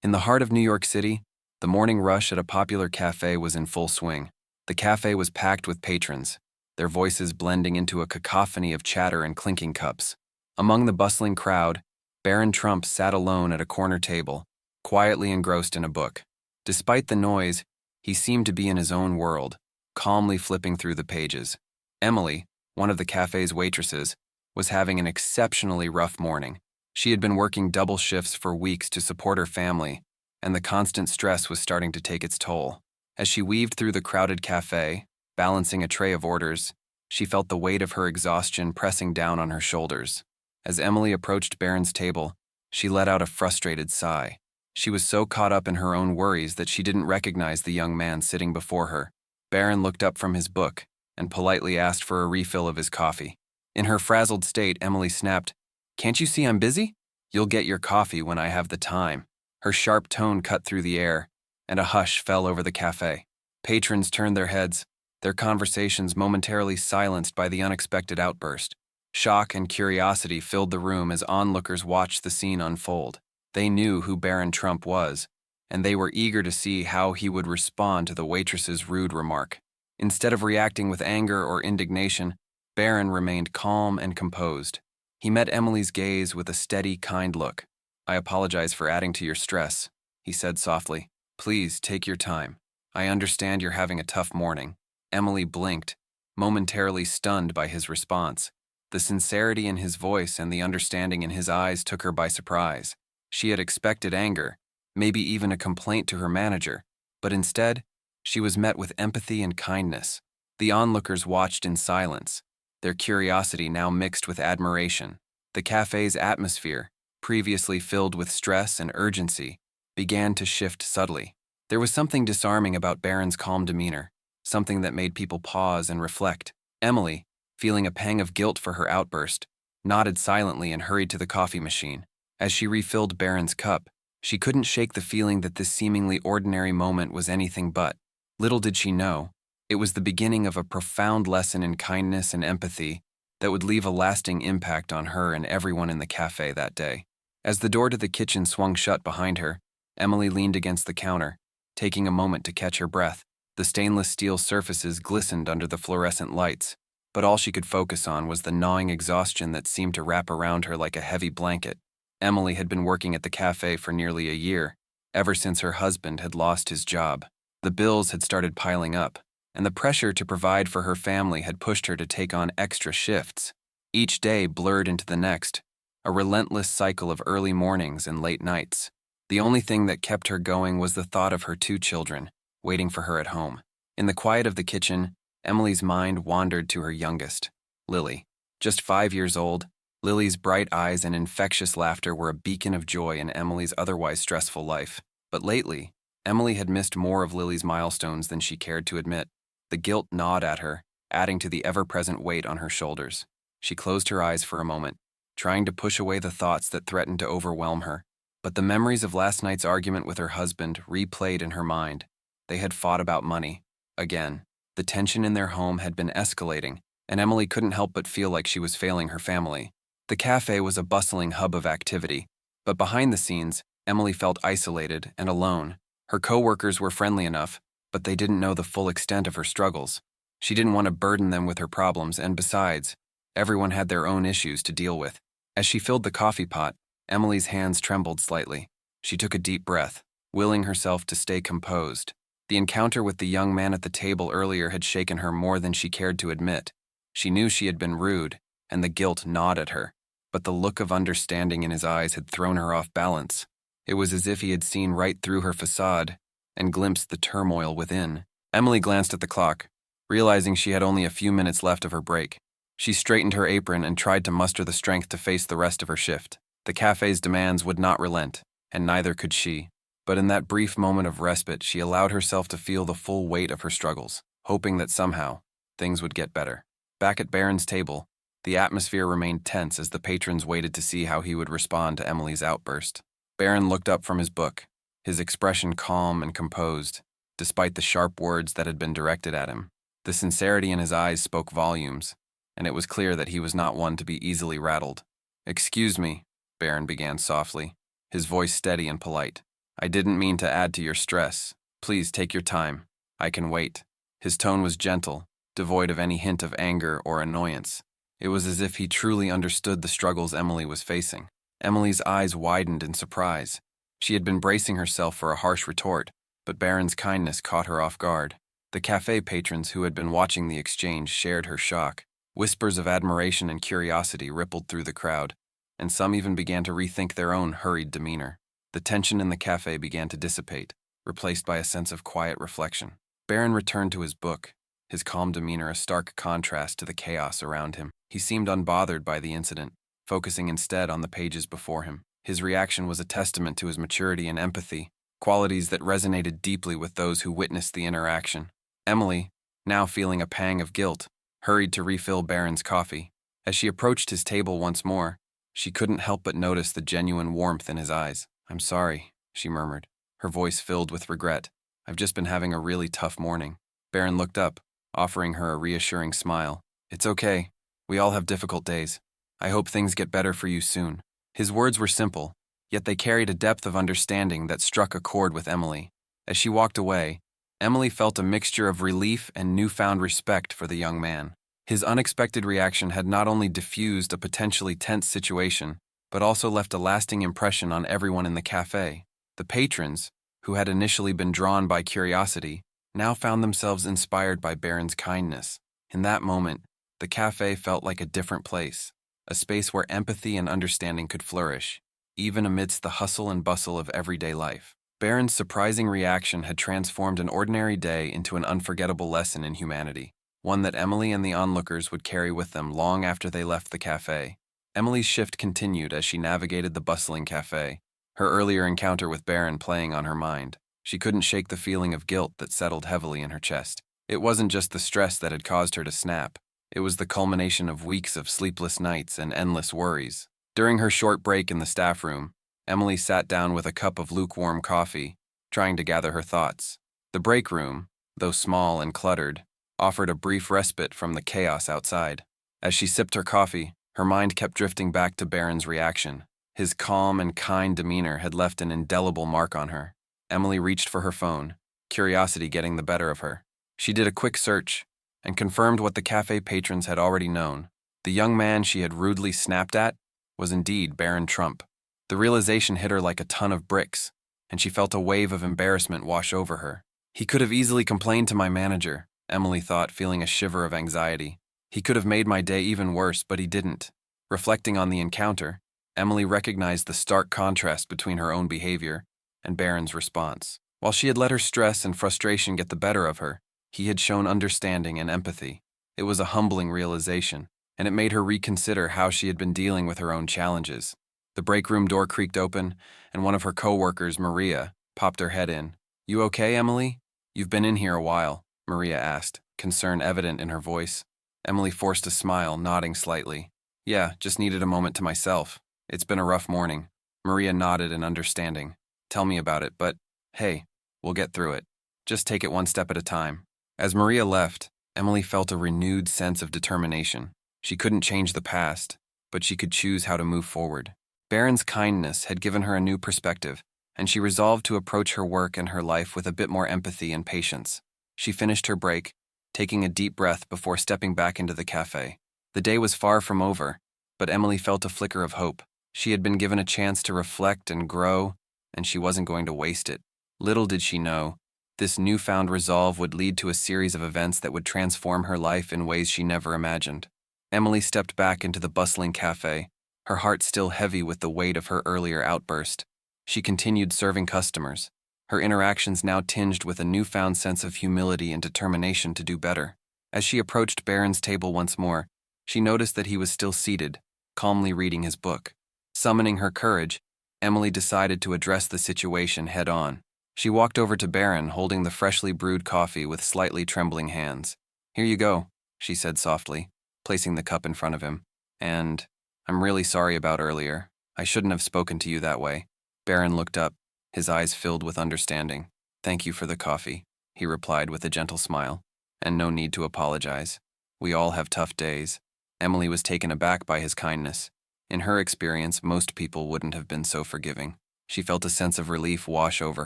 In the heart of New York City, the morning rush at a popular café was in full swing. The café was packed with patrons, their voices blending into a cacophony of chatter and clinking cups. Among the bustling crowd, Barron Trump sat alone at a corner table, quietly engrossed in a book. Despite the noise, he seemed to be in his own world, calmly flipping through the pages. Emily, one of the café's waitresses, was having an exceptionally rough morning. She had been working double shifts for weeks to support her family, and the constant stress was starting to take its toll. As she weaved through the crowded café, balancing a tray of orders, she felt the weight of her exhaustion pressing down on her shoulders. As Emily approached Barron's table, she let out a frustrated sigh. She was so caught up in her own worries that she didn't recognize the young man sitting before her. Barron looked up from his book and politely asked for a refill of his coffee. In her frazzled state, Emily snapped, "Can't you see I'm busy? You'll get your coffee when I have the time." Her sharp tone cut through the air, and a hush fell over the café. Patrons turned their heads, their conversations momentarily silenced by the unexpected outburst. Shock and curiosity filled the room as onlookers watched the scene unfold. They knew who Barron Trump was, and they were eager to see how he would respond to the waitress's rude remark. Instead of reacting with anger or indignation, Barron remained calm and composed. He met Emily's gaze with a steady, kind look. "I apologize for adding to your stress," he said softly. "Please take your time. I understand you're having a tough morning." Emily blinked, momentarily stunned by his response. The sincerity in his voice and the understanding in his eyes took her by surprise. She had expected anger, maybe even a complaint to her manager, but instead, she was met with empathy and kindness. The onlookers watched in silence, their curiosity now mixed with admiration. The café's atmosphere, previously filled with stress and urgency, began to shift subtly. There was something disarming about Barron's calm demeanor, something that made people pause and reflect. Emily, feeling a pang of guilt for her outburst, nodded silently and hurried to the coffee machine. As she refilled Barron's cup, she couldn't shake the feeling that this seemingly ordinary moment was anything but. Little did she know, it was the beginning of a profound lesson in kindness and empathy that would leave a lasting impact on her and everyone in the café that day. As the door to the kitchen swung shut behind her, Emily leaned against the counter, taking a moment to catch her breath. The stainless steel surfaces glistened under the fluorescent lights, but all she could focus on was the gnawing exhaustion that seemed to wrap around her like a heavy blanket. Emily had been working at the café for nearly a year, ever since her husband had lost his job. The bills had started piling up, and the pressure to provide for her family had pushed her to take on extra shifts. Each day blurred into the next, a relentless cycle of early mornings and late nights. The only thing that kept her going was the thought of her 2 children, waiting for her at home. In the quiet of the kitchen, Emily's mind wandered to her youngest, Lily. Just 5 years old, Lily's bright eyes and infectious laughter were a beacon of joy in Emily's otherwise stressful life. But lately, Emily had missed more of Lily's milestones than she cared to admit. The guilt gnawed at her, adding to the ever-present weight on her shoulders. She closed her eyes for a moment, trying to push away the thoughts that threatened to overwhelm her. But the memories of last night's argument with her husband replayed in her mind. They had fought about money. Again, the tension in their home had been escalating, and Emily couldn't help but feel like she was failing her family. The café was a bustling hub of activity, but behind the scenes, Emily felt isolated and alone. Her coworkers were friendly enough, but they didn't know the full extent of her struggles. She didn't want to burden them with her problems, and besides, everyone had their own issues to deal with. As she filled the coffee pot, Emily's hands trembled slightly. She took a deep breath, willing herself to stay composed. The encounter with the young man at the table earlier had shaken her more than she cared to admit. She knew she had been rude, and the guilt gnawed at her, but the look of understanding in his eyes had thrown her off balance. It was as if he had seen right through her facade and glimpsed the turmoil within. Emily glanced at the clock, realizing she had only a few minutes left of her break. She straightened her apron and tried to muster the strength to face the rest of her shift. The café's demands would not relent, and neither could she. But in that brief moment of respite, she allowed herself to feel the full weight of her struggles, hoping that somehow, things would get better. Back at Barron's table, the atmosphere remained tense as the patrons waited to see how he would respond to Emily's outburst. Barron looked up from his book, his expression calm and composed, despite the sharp words that had been directed at him. The sincerity in his eyes spoke volumes, and it was clear that he was not one to be easily rattled. "Excuse me," Barron began softly, his voice steady and polite. I didn't mean to add to your stress. Please take your time. I can wait. His tone was gentle, devoid of any hint of anger or annoyance. It was as if he truly understood the struggles Emily was facing. Emily's eyes widened in surprise. She had been bracing herself for a harsh retort, but Barron's kindness caught her off guard. The cafe patrons who had been watching the exchange shared her shock. Whispers of admiration and curiosity rippled through the crowd, and some even began to rethink their own hurried demeanor. The tension in the cafe began to dissipate, replaced by a sense of quiet reflection. Barron returned to his book, his calm demeanor a stark contrast to the chaos around him. He seemed unbothered by the incident, focusing instead on the pages before him. His reaction was a testament to his maturity and empathy, qualities that resonated deeply with those who witnessed the interaction. Emily, now feeling a pang of guilt, hurried to refill Barron's coffee. As she approached his table once more, she couldn't help but notice the genuine warmth in his eyes. "I'm sorry," she murmured, her voice filled with regret. "I've just been having a really tough morning." Barron looked up, offering her a reassuring smile. "It's okay. We all have difficult days. I hope things get better for you soon." His words were simple, yet they carried a depth of understanding that struck a chord with Emily. As she walked away, Emily felt a mixture of relief and newfound respect for the young man. His unexpected reaction had not only diffused a potentially tense situation, but also left a lasting impression on everyone in the cafe. The patrons, who had initially been drawn by curiosity, now found themselves inspired by Barron's kindness. In that moment, the cafe felt like a different place, a space where empathy and understanding could flourish, even amidst the hustle and bustle of everyday life. Barron's surprising reaction had transformed an ordinary day into an unforgettable lesson in humanity, one that Emily and the onlookers would carry with them long after they left the cafe. Emily's shift continued as she navigated the bustling cafe, her earlier encounter with Barron playing on her mind. She couldn't shake the feeling of guilt that settled heavily in her chest. It wasn't just the stress that had caused her to snap. It was the culmination of weeks of sleepless nights and endless worries. During her short break in the staff room, Emily sat down with a cup of lukewarm coffee, trying to gather her thoughts. The break room, though small and cluttered, offered a brief respite from the chaos outside. As she sipped her coffee, her mind kept drifting back to Barron's reaction. His calm and kind demeanor had left an indelible mark on her. Emily reached for her phone, curiosity getting the better of her. She did a quick search and confirmed what the cafe patrons had already known. The young man she had rudely snapped at was indeed Barron Trump. The realization hit her like a ton of bricks, and she felt a wave of embarrassment wash over her. "He could have easily complained to my manager," Emily thought, feeling a shiver of anxiety. "He could have made my day even worse, but he didn't." Reflecting on the encounter, Emily recognized the stark contrast between her own behavior and Barron's response. While she had let her stress and frustration get the better of her, he had shown understanding and empathy. It was a humbling realization, and it made her reconsider how she had been dealing with her own challenges. The break room door creaked open, and one of her co-workers, Maria, popped her head in. "You okay, Emily? You've been in here a while," Maria asked, concern evident in her voice. Emily forced a smile, nodding slightly. "Yeah, just needed a moment to myself. It's been a rough morning." Maria nodded in understanding. "Tell me about it, but hey, we'll get through it. Just take it one step at a time." As Maria left, Emily felt a renewed sense of determination. She couldn't change the past, but she could choose how to move forward. Barron's kindness had given her a new perspective, and she resolved to approach her work and her life with a bit more empathy and patience. She finished her break, taking a deep breath before stepping back into the cafe. The day was far from over, but Emily felt a flicker of hope. She had been given a chance to reflect and grow, and she wasn't going to waste it. Little did she know, this newfound resolve would lead to a series of events that would transform her life in ways she never imagined. Emily stepped back into the bustling cafe, her heart still heavy with the weight of her earlier outburst. She continued serving customers, her interactions now tinged with a newfound sense of humility and determination to do better. As she approached Barron's table once more, she noticed that he was still seated, calmly reading his book. Summoning her courage, Emily decided to address the situation head-on. She walked over to Barron, holding the freshly brewed coffee with slightly trembling hands. "Here you go," she said softly, placing the cup in front of him. "And I'm really sorry about earlier. I shouldn't have spoken to you that way." Barron looked up, his eyes filled with understanding. "Thank you for the coffee," he replied with a gentle smile. "And no need to apologize. We all have tough days." Emily was taken aback by his kindness. In her experience, most people wouldn't have been so forgiving. She felt a sense of relief wash over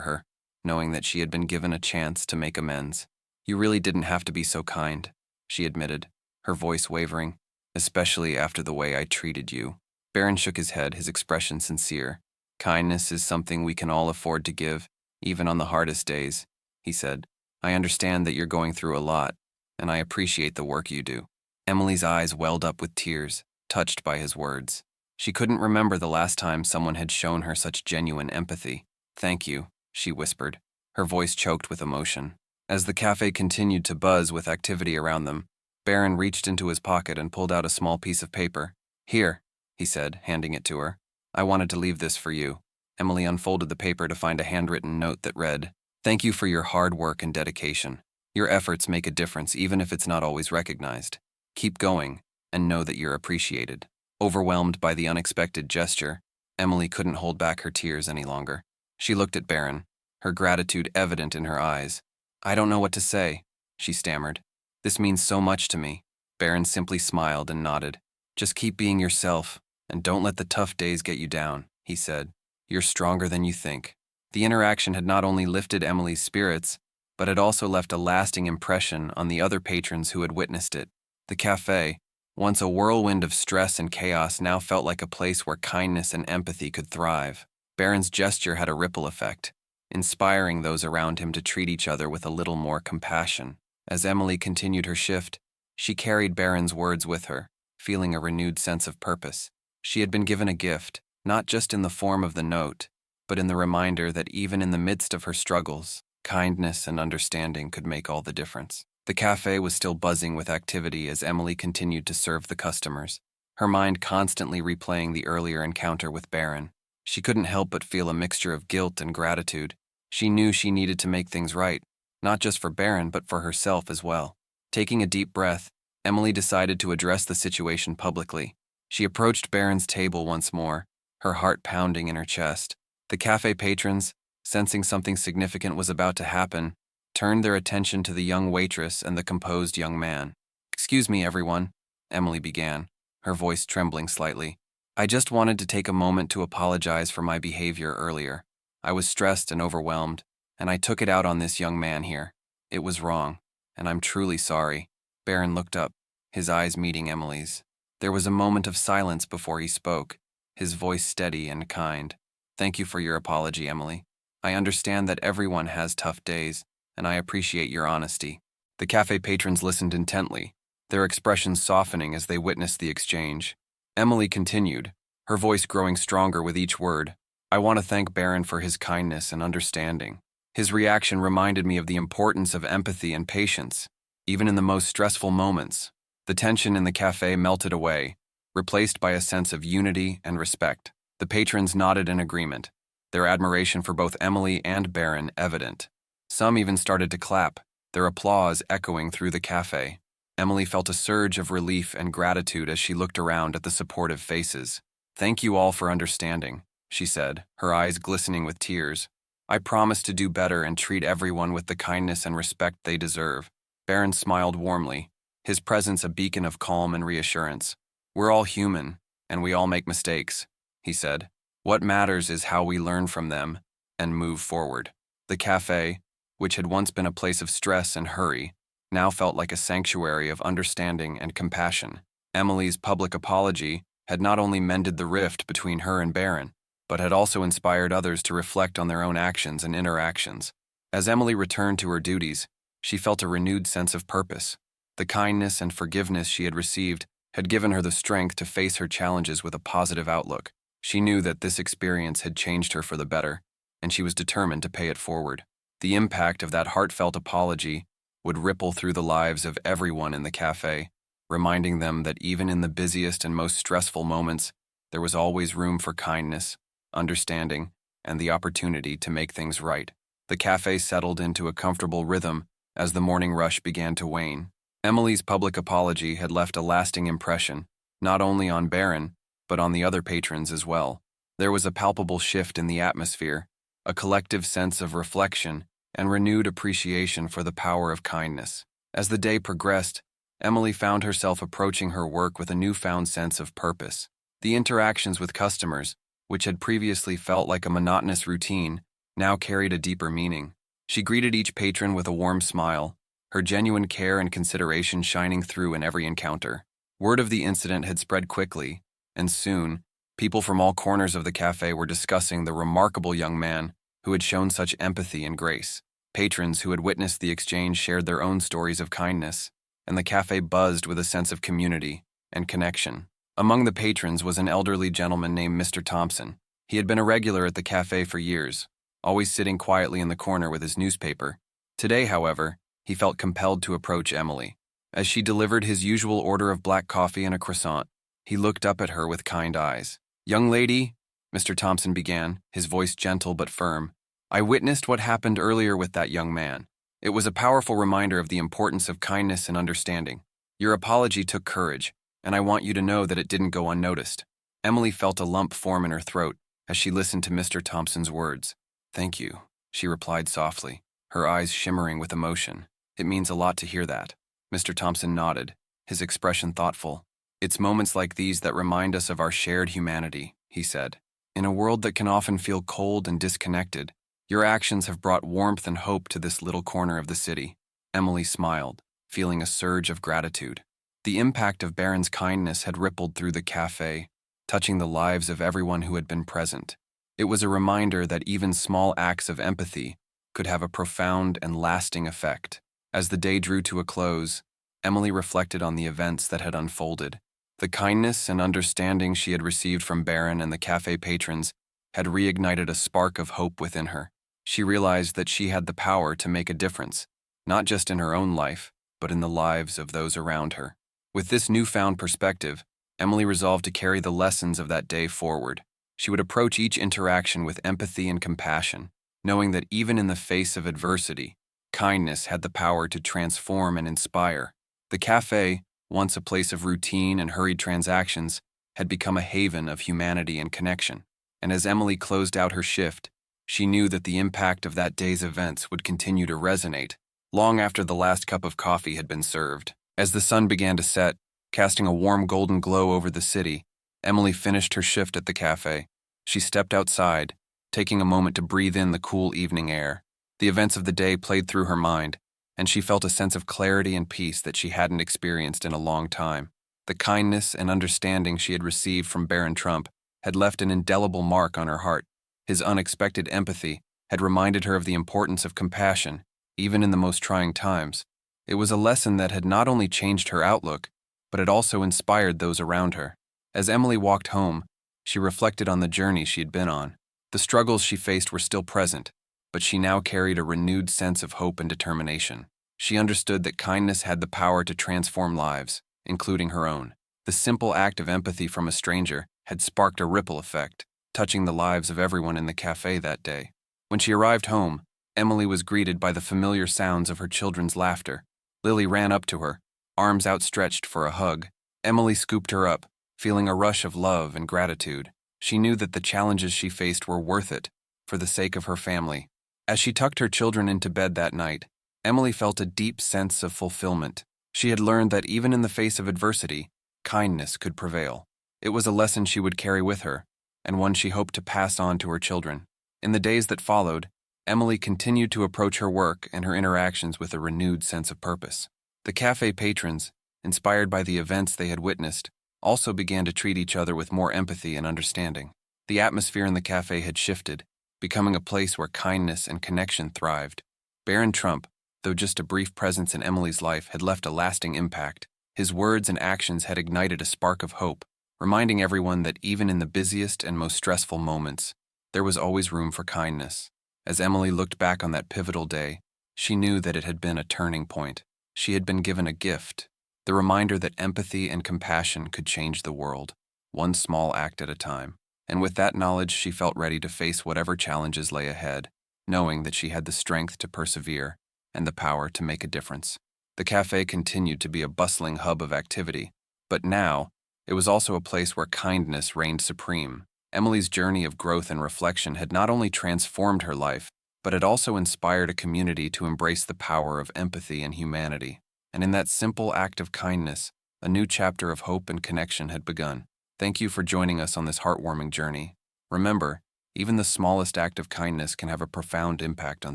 her, knowing that she had been given a chance to make amends. "You really didn't have to be so kind," she admitted, her voice wavering, "especially after the way I treated you." Barron shook his head, his expression sincere. "Kindness is something we can all afford to give, even on the hardest days," he said. "I understand that you're going through a lot, and I appreciate the work you do." Emily's eyes welled up with tears, touched by his words. She couldn't remember the last time someone had shown her such genuine empathy. "Thank you," she whispered, her voice choked with emotion. As the cafe continued to buzz with activity around them, Barron reached into his pocket and pulled out a small piece of paper. "Here," he said, handing it to her. "I wanted to leave this for you." Emily unfolded the paper to find a handwritten note that read, "Thank you for your hard work and dedication. Your efforts make a difference even if it's not always recognized. Keep going, and know that you're appreciated." Overwhelmed by the unexpected gesture, Emily couldn't hold back her tears any longer. She looked at Barron, her gratitude evident in her eyes. "I don't know what to say," she stammered. "This means so much to me." Barron simply smiled and nodded. "Just keep being yourself, and don't let the tough days get you down," he said. "You're stronger than you think." The interaction had not only lifted Emily's spirits, but had also left a lasting impression on the other patrons who had witnessed it. The cafe, once a whirlwind of stress and chaos, now felt like a place where kindness and empathy could thrive. Barron's gesture had a ripple effect, inspiring those around him to treat each other with a little more compassion. As Emily continued her shift, she carried Barron's words with her, feeling a renewed sense of purpose. She had been given a gift, not just in the form of the note, but in the reminder that even in the midst of her struggles, kindness and understanding could make all the difference. The cafe was still buzzing with activity as Emily continued to serve the customers, her mind constantly replaying the earlier encounter with Barron. She couldn't help but feel a mixture of guilt and gratitude. She knew she needed to make things right, not just for Barron but for herself as well. Taking a deep breath, Emily decided to address the situation publicly. She approached Barron's table once more, her heart pounding in her chest. The cafe patrons, sensing something significant was about to happen, turned their attention to the young waitress and the composed young man. "Excuse me, everyone," Emily began, her voice trembling slightly. "I just wanted to take a moment to apologize for my behavior earlier. I was stressed and overwhelmed, and I took it out on this young man here. It was wrong, and I'm truly sorry." Barron looked up, his eyes meeting Emily's. There was a moment of silence before he spoke, his voice steady and kind. "Thank you for your apology, Emily. I understand that everyone has tough days, and I appreciate your honesty." The cafe patrons listened intently, their expressions softening as they witnessed the exchange. Emily continued, her voice growing stronger with each word. "I want to thank Barron for his kindness and understanding. His reaction reminded me of the importance of empathy and patience, even in the most stressful moments." The tension in the cafe melted away, replaced by a sense of unity and respect. The patrons nodded in agreement, their admiration for both Emily and Barron evident. Some even started to clap, their applause echoing through the cafe. Emily felt a surge of relief and gratitude as she looked around at the supportive faces. "Thank you all for understanding," she said, her eyes glistening with tears. "I promise to do better and treat everyone with the kindness and respect they deserve." Barron smiled warmly, his presence a beacon of calm and reassurance. "We're all human, and we all make mistakes," he said. "What matters is how we learn from them and move forward." The cafe, which had once been a place of stress and hurry, now felt like a sanctuary of understanding and compassion. Emily's public apology had not only mended the rift between her and Barron, but had also inspired others to reflect on their own actions and interactions. As Emily returned to her duties, she felt a renewed sense of purpose. The kindness and forgiveness she had received had given her the strength to face her challenges with a positive outlook. She knew that this experience had changed her for the better, and she was determined to pay it forward. The impact of that heartfelt apology would ripple through the lives of everyone in the cafe, reminding them that even in the busiest and most stressful moments, there was always room for kindness, understanding, and the opportunity to make things right. The cafe settled into a comfortable rhythm as the morning rush began to wane. Emily's public apology had left a lasting impression, not only on Barron, but on the other patrons as well. There was a palpable shift in the atmosphere, a collective sense of reflection and renewed appreciation for the power of kindness. As the day progressed, Emily found herself approaching her work with a newfound sense of purpose. The interactions with customers, which had previously felt like a monotonous routine, now carried a deeper meaning. She greeted each patron with a warm smile, her genuine care and consideration shining through in every encounter. Word of the incident had spread quickly, and soon, people from all corners of the cafe were discussing the remarkable young man who had shown such empathy and grace. Patrons who had witnessed the exchange shared their own stories of kindness, and the cafe buzzed with a sense of community and connection. Among the patrons was an elderly gentleman named Mr. Thompson. He had been a regular at the cafe for years, always sitting quietly in the corner with his newspaper. Today, however, he felt compelled to approach Emily. As she delivered his usual order of black coffee and a croissant, he looked up at her with kind eyes. "Young lady," Mr. Thompson began, his voice gentle but firm, "I witnessed what happened earlier with that young man. It was a powerful reminder of the importance of kindness and understanding. Your apology took courage, and I want you to know that it didn't go unnoticed." Emily felt a lump form in her throat as she listened to Mr. Thompson's words. "Thank you," she replied softly, her eyes shimmering with emotion. "It means a lot to hear that." Mr. Thompson nodded, his expression thoughtful. "It's moments like these that remind us of our shared humanity," he said. "In a world that can often feel cold and disconnected, your actions have brought warmth and hope to this little corner of the city." Emily smiled, feeling a surge of gratitude. The impact of Barron's kindness had rippled through the cafe, touching the lives of everyone who had been present. It was a reminder that even small acts of empathy could have a profound and lasting effect. As the day drew to a close, Emily reflected on the events that had unfolded. The kindness and understanding she had received from Barron and the cafe patrons had reignited a spark of hope within her. She realized that she had the power to make a difference, not just in her own life, but in the lives of those around her. With this newfound perspective, Emily resolved to carry the lessons of that day forward. She would approach each interaction with empathy and compassion, knowing that even in the face of adversity, kindness had the power to transform and inspire. The cafe, once a place of routine and hurried transactions, had become a haven of humanity and connection. And as Emily closed out her shift, she knew that the impact of that day's events would continue to resonate long after the last cup of coffee had been served. As the sun began to set, casting a warm golden glow over the city, Emily finished her shift at the cafe. She stepped outside, taking a moment to breathe in the cool evening air. The events of the day played through her mind, and she felt a sense of clarity and peace that she hadn't experienced in a long time. The kindness and understanding she had received from Barron Trump had left an indelible mark on her heart. His unexpected empathy had reminded her of the importance of compassion, even in the most trying times. It was a lesson that had not only changed her outlook, but had also inspired those around her. As Emily walked home, she reflected on the journey she had been on. The struggles she faced were still present, but she now carried a renewed sense of hope and determination. She understood that kindness had the power to transform lives, including her own. The simple act of empathy from a stranger had sparked a ripple effect, touching the lives of everyone in the cafe that day. When she arrived home, Emily was greeted by the familiar sounds of her children's laughter. Lily ran up to her, arms outstretched for a hug. Emily scooped her up, feeling a rush of love and gratitude. She knew that the challenges she faced were worth it, for the sake of her family. As she tucked her children into bed that night, Emily felt a deep sense of fulfillment. She had learned that even in the face of adversity, kindness could prevail. It was a lesson she would carry with her, and one she hoped to pass on to her children. In the days that followed, Emily continued to approach her work and her interactions with a renewed sense of purpose. The cafe patrons, inspired by the events they had witnessed, also began to treat each other with more empathy and understanding. The atmosphere in the cafe had shifted, becoming a place where kindness and connection thrived. Barron Trump, though just a brief presence in Emily's life, had left a lasting impact. His words and actions had ignited a spark of hope, reminding everyone that even in the busiest and most stressful moments, there was always room for kindness. As Emily looked back on that pivotal day, she knew that it had been a turning point. She had been given a gift, the reminder that empathy and compassion could change the world, one small act at a time. And with that knowledge, she felt ready to face whatever challenges lay ahead, knowing that she had the strength to persevere and the power to make a difference. The cafe continued to be a bustling hub of activity, but now it was also a place where kindness reigned supreme. Emily's journey of growth and reflection had not only transformed her life, but it also inspired a community to embrace the power of empathy and humanity. And in that simple act of kindness, a new chapter of hope and connection had begun. Thank you for joining us on this heartwarming journey. Remember, even the smallest act of kindness can have a profound impact on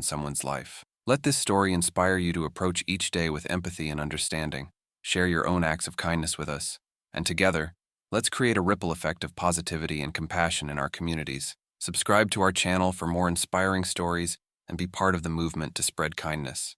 someone's life. Let this story inspire you to approach each day with empathy and understanding. Share your own acts of kindness with us, and together, let's create a ripple effect of positivity and compassion in our communities. Subscribe to our channel for more inspiring stories and be part of the movement to spread kindness.